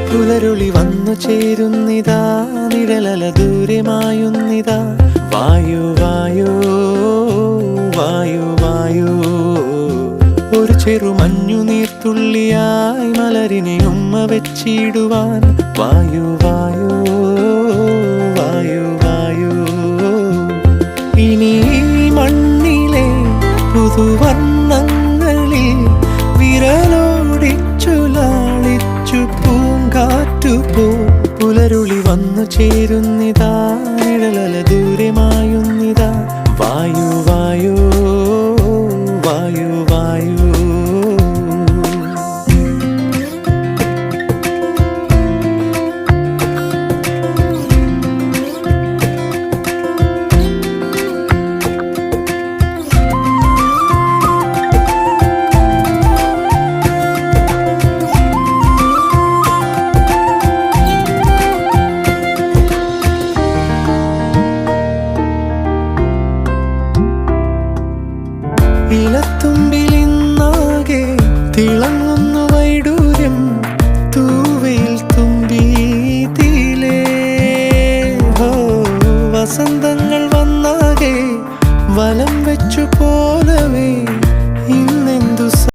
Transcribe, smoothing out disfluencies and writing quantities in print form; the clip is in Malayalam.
പുലരുളി വന്നു ചേരുന്നിതാ, നിഴലല ദൂരെ മായുന്നിതാ. വായു വായു വായു വായു, ഒരു ചെറു മഞ്ഞു നീർത്തുള്ളിയായി മലരിനെ ഉമ്മ വെച്ചിടുവാൻ. വായു വായു വായു വായു, ഇനി മണ്ണിലെ പുതുവർണ്ണങ്ങളിൽ വിരലോടിച്ചു ലാളിച്ചു പൂങ്കാറ്റുപോ. പുലരുളി വന്നു ചേരുന്നിതാ, നിഴലല ദൂരെ മായുന്നിതാ. വായു വായു വായു വായു. ഇലത്തുമ്പിലിന്നാകെ തിളങ്ങുന്നു വൈഡൂര്യം, തൂവയിൽ തുമ്പീതിലേ. വസന്തങ്ങൾ വന്നാകെ വലം വെച്ചു പോലവേ